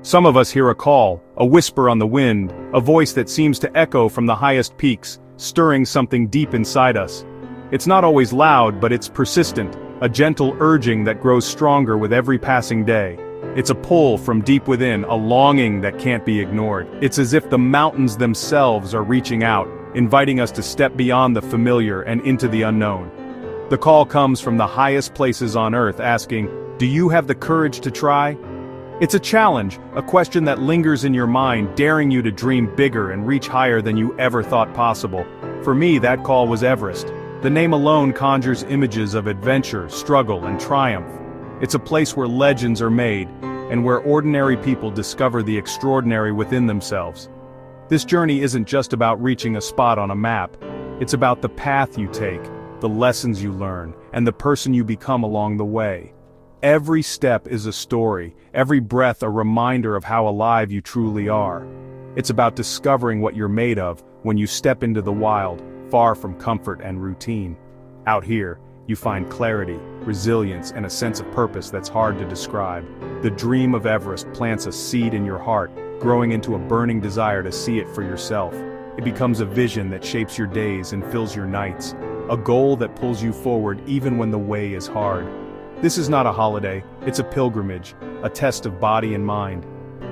Some of us hear a call, a whisper on the wind, a voice that seems to echo from the highest peaks, stirring something deep inside us. It's not always loud, but it's persistent, a gentle urging that grows stronger with every passing day. It's a pull from deep within, a longing that can't be ignored. It's as if the mountains themselves are reaching out, inviting us to step beyond the familiar and into the unknown. The call comes from the highest places on earth asking, "Do you have the courage to try?" It's a challenge, a question that lingers in your mind, daring you to dream bigger and reach higher than you ever thought possible. For me, that call was Everest. The name alone conjures images of adventure, struggle, and triumph. It's a place where legends are made, and where ordinary people discover the extraordinary within themselves. This journey isn't just about reaching a spot on a map. It's about the path you take, the lessons you learn, and the person you become along the way. Every step is a story, every breath a reminder of how alive you truly are. It's about discovering what you're made of when you step into the wild, far from comfort and routine. Out here, you find clarity, resilience, and a sense of purpose that's hard to describe. The dream of Everest plants a seed in your heart, growing into a burning desire to see it for yourself. It becomes a vision that shapes your days and fills your nights, a goal that pulls you forward even when the way is hard. This is not a holiday, it's a pilgrimage, a test of body and mind.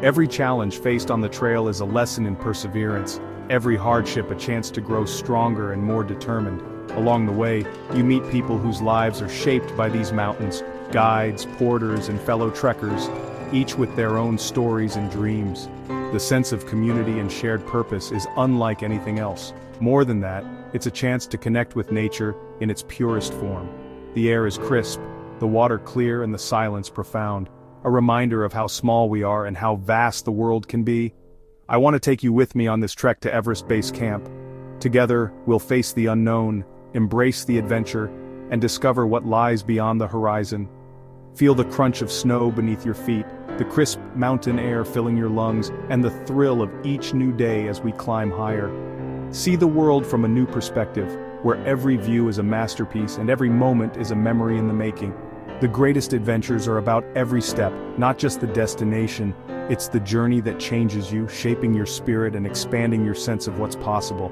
Every challenge faced on the trail is a lesson in perseverance, every hardship a chance to grow stronger and more determined. Along the way, you meet people whose lives are shaped by these mountains, guides, porters, and fellow trekkers, each with their own stories and dreams. The sense of community and shared purpose is unlike anything else. More than that, it's a chance to connect with nature in its purest form. The air is crisp, the water clear, and the silence profound, a reminder of how small we are and how vast the world can be. I want to take you with me on this trek to Everest Base Camp. Together, we'll face the unknown, embrace the adventure, and discover what lies beyond the horizon. Feel the crunch of snow beneath your feet, the crisp mountain air filling your lungs, and the thrill of each new day as we climb higher. See the world from a new perspective, where every view is a masterpiece and every moment is a memory in the making. The greatest adventures are about every step, not just the destination. It's the journey that changes you, shaping your spirit and expanding your sense of what's possible.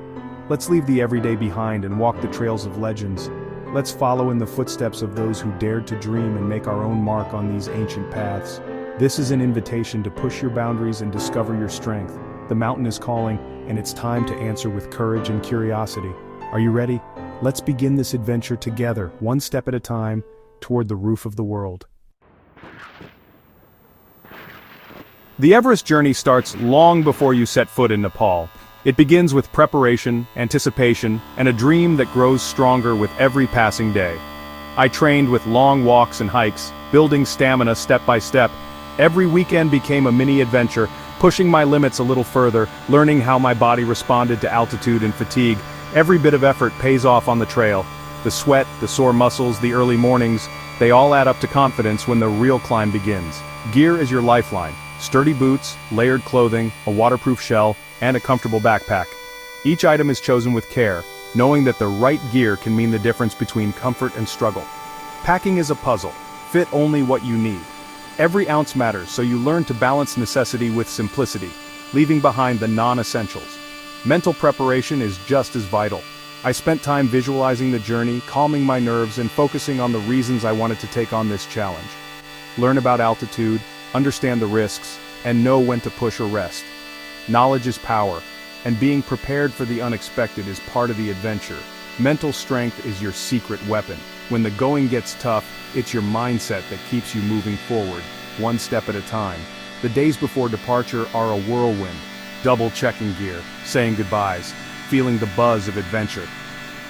Let's leave the everyday behind and walk the trails of legends. Let's follow in the footsteps of those who dared to dream and make our own mark on these ancient paths. This is an invitation to push your boundaries and discover your strength. The mountain is calling, and it's time to answer with courage and curiosity. Are you ready? Let's begin this adventure together, one step at a time, toward the roof of the world. The Everest journey starts long before you set foot in Nepal. It begins with preparation, anticipation, and a dream that grows stronger with every passing day. I trained with long walks and hikes, building stamina step by step. Every weekend became a mini adventure, pushing my limits a little further, learning how my body responded to altitude and fatigue. Every bit of effort pays off on the trail. The sweat, the sore muscles, the early mornings, they all add up to confidence when the real climb begins. Gear is your lifeline. Sturdy boots, layered clothing, a waterproof shell, and a comfortable backpack. Each item is chosen with care, knowing that the right gear can mean the difference between comfort and struggle. Packing is a puzzle. Fit only what you need. Every ounce matters, so you learn to balance necessity with simplicity, leaving behind the non-essentials. Mental preparation is just as vital. I spent time visualizing the journey, calming my nerves, and focusing on the reasons I wanted to take on this challenge. Learn about altitude, understand the risks, and know when to push or rest. Knowledge is power, and being prepared for the unexpected is part of the adventure. Mental strength is your secret weapon. When the going gets tough, it's your mindset that keeps you moving forward, one step at a time. The days before departure are a whirlwind, double-checking gear, saying goodbyes, feeling the buzz of adventure.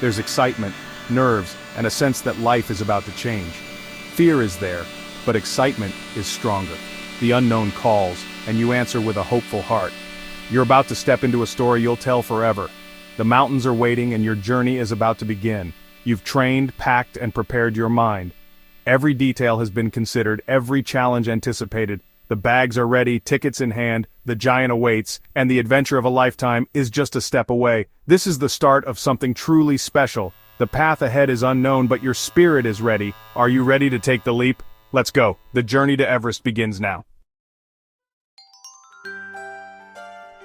There's excitement, nerves, and a sense that life is about to change. Fear is there, but excitement is stronger. The unknown calls, and you answer with a hopeful heart. You're about to step into a story you'll tell forever. The mountains are waiting and your journey is about to begin. You've trained, packed, and prepared your mind. Every detail has been considered, every challenge anticipated. The bags are ready, tickets in hand, the giant awaits, and the adventure of a lifetime is just a step away. This is the start of something truly special. The path ahead is unknown, but your spirit is ready. Are you ready to take the leap? Let's go. The journey to Everest begins now.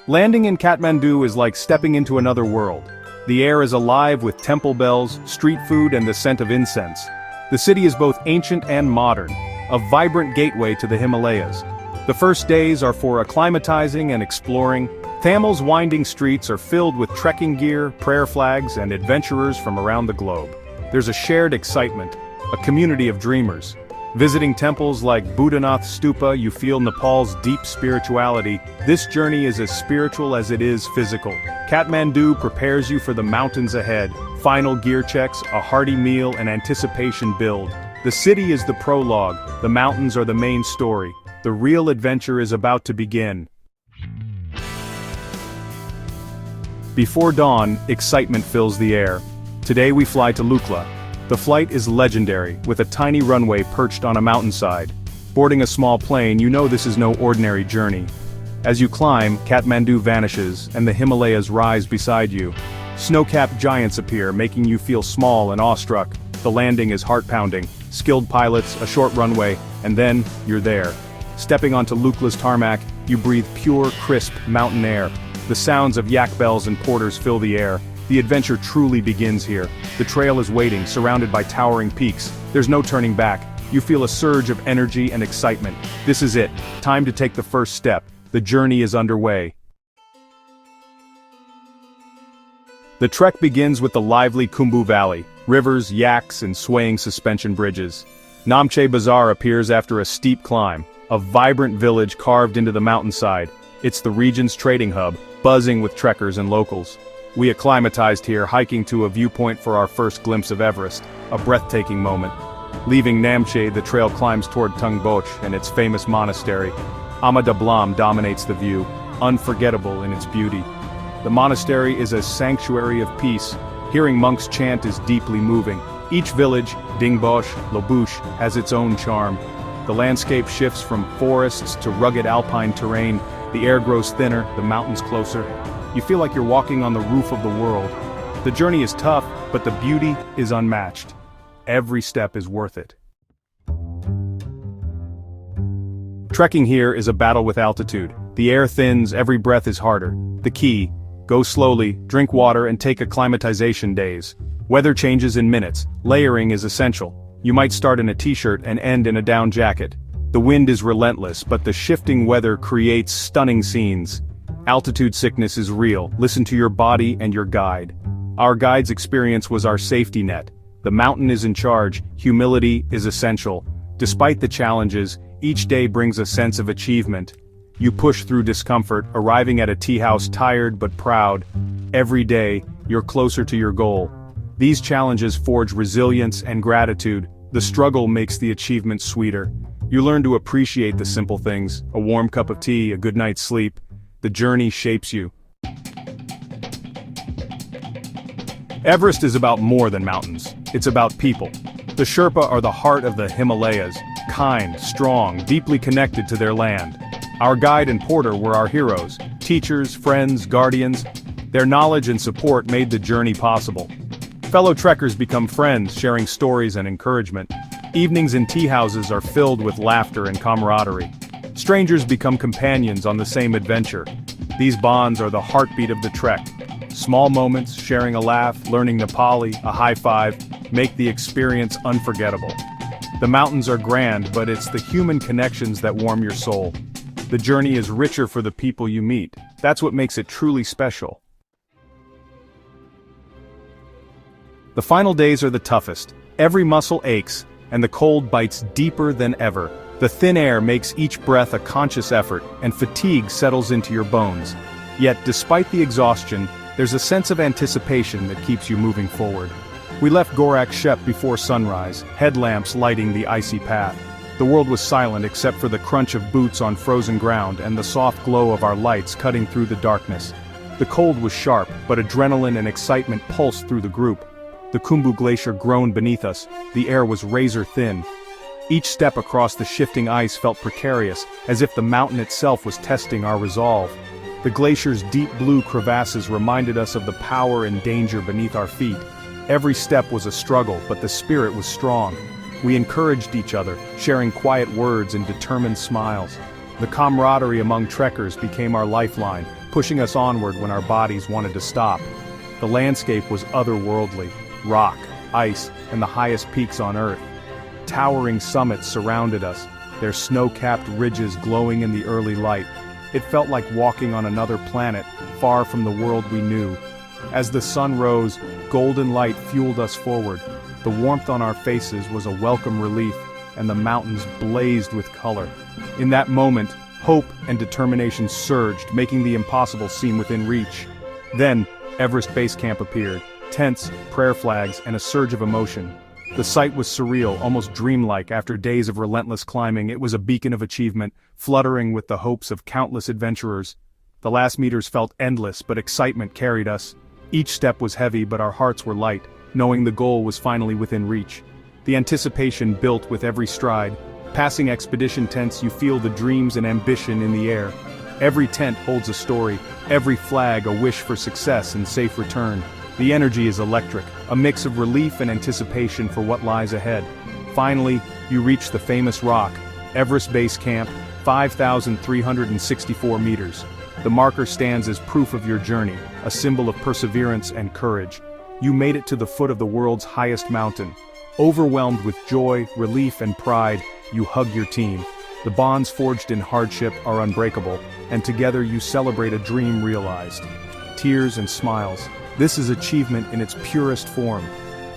Landing in Kathmandu is like stepping into another world. The air is alive with temple bells, street food and the scent of incense. The city is both ancient and modern, a vibrant gateway to the Himalayas. The first days are for acclimatizing and exploring. Thamil's winding streets are filled with trekking gear, prayer flags, and adventurers from around the globe. There's a shared excitement, a community of dreamers. Visiting temples like Buddhanath Stupa, you feel Nepal's deep spirituality. This journey is as spiritual as it is physical. Kathmandu prepares you for the mountains ahead. Final gear checks, a hearty meal, and anticipation build. The city is the prologue, the mountains are the main story. The real adventure is about to begin. Before dawn, excitement fills the air. Today we fly to Lukla. The flight is legendary, with a tiny runway perched on a mountainside. Boarding a small plane, you know this is no ordinary journey. As you climb, Kathmandu vanishes, and the Himalayas rise beside you. Snow-capped giants appear, making you feel small and awestruck. The landing is heart-pounding. Skilled pilots, a short runway, and then, you're there. Stepping onto Lukla's tarmac, you breathe pure, crisp mountain air. The sounds of yak bells and porters fill the air. The adventure truly begins here. The trail is waiting, surrounded by towering peaks. There's no turning back. You feel a surge of energy and excitement. This is it. Time to take the first step. The journey is underway. The trek begins with the lively Khumbu Valley. Rivers, yaks, and swaying suspension bridges. Namche Bazaar appears after a steep climb. A vibrant village carved into the mountainside. It's the region's trading hub, buzzing with trekkers and locals. We acclimatized here, hiking to a viewpoint for our first glimpse of Everest, a breathtaking moment. Leaving Namche, the trail climbs toward Tungboch and its famous monastery. Ama Dablam dominates the view, unforgettable in its beauty. The monastery is a sanctuary of peace. Hearing monks chant is deeply moving. Each village, Dingboch, Lobuche, has its own charm. The landscape shifts from forests to rugged alpine terrain. The air grows thinner, the mountains closer. You feel like you're walking on the roof of the world. The journey is tough, but the beauty is unmatched. Every step is worth it. Trekking here is a battle with altitude. The air thins, every breath is harder. The key: go slowly, drink water, and take acclimatization days. Weather changes in minutes. Layering is essential. You might start in a t-shirt and end in a down jacket. The wind is relentless, but the shifting weather creates stunning scenes. Altitude sickness is real. Listen to your body and your guide. Our guide's experience was our safety net. The mountain is in charge. Humility is essential. Despite the challenges, each day brings a sense of achievement. You push through discomfort, arriving at a tea house tired but proud. Every day, you're closer to your goal. These challenges forge resilience and gratitude. The struggle makes the achievement sweeter. You learn to appreciate the simple things: a warm cup of tea, a good night's sleep. The journey shapes you. Everest is about more than mountains. It's about people. The Sherpa are the heart of the Himalayas, kind, strong, deeply connected to their land. Our guide and porter were our heroes, teachers, friends, guardians. Their knowledge and support made the journey possible. Fellow trekkers become friends, sharing stories and encouragement. Evenings in tea houses are filled with laughter and camaraderie. Strangers become companions on the same adventure. These bonds are the heartbeat of the trek. Small moments, sharing a laugh, learning Nepali, a high five, make the experience unforgettable. The mountains are grand, but it's the human connections that warm your soul. The journey is richer for the people you meet. That's what makes it truly special. The final days are the toughest. Every muscle aches, and the cold bites deeper than ever. The thin air makes each breath a conscious effort, and fatigue settles into your bones. Yet, despite the exhaustion, there's a sense of anticipation that keeps you moving forward. We left Gorak Shep before sunrise, headlamps lighting the icy path. The world was silent except for the crunch of boots on frozen ground and the soft glow of our lights cutting through the darkness. The cold was sharp, but adrenaline and excitement pulsed through the group. The Khumbu Glacier groaned beneath us. The air was razor thin. Each step across the shifting ice felt precarious, as if the mountain itself was testing our resolve. The glacier's deep blue crevasses reminded us of the power and danger beneath our feet. Every step was a struggle, but the spirit was strong. We encouraged each other, sharing quiet words and determined smiles. The camaraderie among trekkers became our lifeline. pushing us onward when our bodies wanted to stop. The landscape was otherworldly: rock, ice, and the highest peaks on Earth. Towering summits surrounded us, their snow-capped ridges glowing in the early light. It felt like walking on another planet, far from the world we knew. As the sun rose, golden light fueled us forward. The warmth on our faces was a welcome relief, and the mountains blazed with color. In that moment, hope and determination surged, making the impossible seem within reach. Then, Everest Base Camp appeared, tents, prayer flags, and a surge of emotion. The sight was surreal, almost dreamlike. After days of relentless climbing, it was a beacon of achievement, fluttering with the hopes of countless adventurers. The last meters felt endless, but excitement carried us. Each step was heavy, but our hearts were light, knowing the goal was finally within reach. The anticipation built with every stride. Passing expedition tents, you feel the dreams and ambition in the air. Every tent holds a story, every flag a wish for success and safe return. The energy is electric, a mix of relief and anticipation for what lies ahead. Finally, you reach the famous rock, Everest Base Camp, 5,364 meters. The marker stands as proof of your journey, a symbol of perseverance and courage. You made it to the foot of the world's highest mountain. Overwhelmed with joy, relief, and pride, you hug your team. The bonds forged in hardship are unbreakable, and together you celebrate a dream realized. Tears and smiles. This is achievement in its purest form.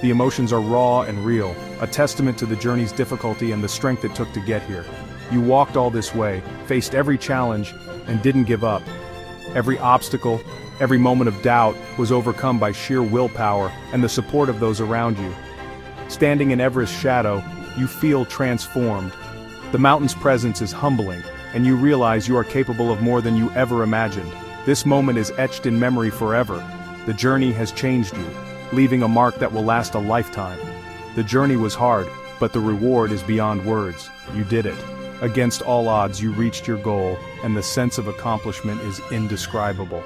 The emotions are raw and real, a testament to the journey's difficulty and the strength it took to get here. You walked all this way, faced every challenge, and didn't give up. Every obstacle, every moment of doubt was overcome by sheer willpower and the support of those around you. Standing in Everest's shadow, you feel transformed. The mountain's presence is humbling, and you realize you are capable of more than you ever imagined. This moment is etched in memory forever. The journey has changed you, leaving a mark that will last a lifetime. The journey was hard, but the reward is beyond words. You did it. Against all odds, you reached your goal, and the sense of accomplishment is indescribable.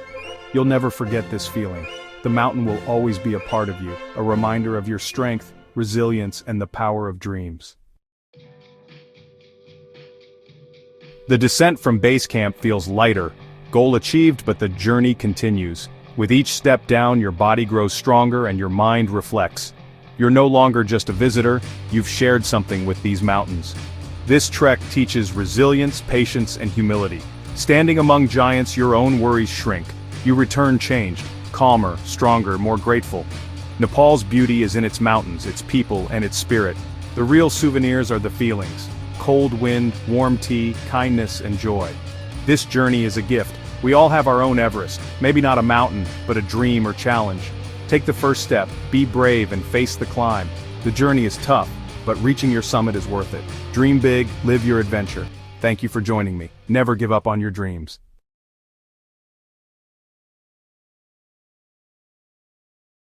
You'll never forget this feeling. The mountain will always be a part of you, a reminder of your strength, resilience, and the power of dreams. The descent from base camp feels lighter. Goal achieved, but the journey continues. With each step down, your body grows stronger and your mind reflects. You're no longer just a visitor, you've shared something with these mountains. This trek teaches resilience, patience, and humility. Standing among giants, your own worries shrink. You return changed, calmer, stronger, more grateful. Nepal's beauty is in its mountains, its people, and its spirit. The real souvenirs are the feelings: cold wind, warm tea, kindness, and joy. This journey is a gift. We all have our own Everest, maybe not a mountain, but a dream or challenge. Take the first step, be brave, and face the climb. The journey is tough, but reaching your summit is worth it. Dream big, live your adventure. Thank you for joining me. Never give up on your dreams.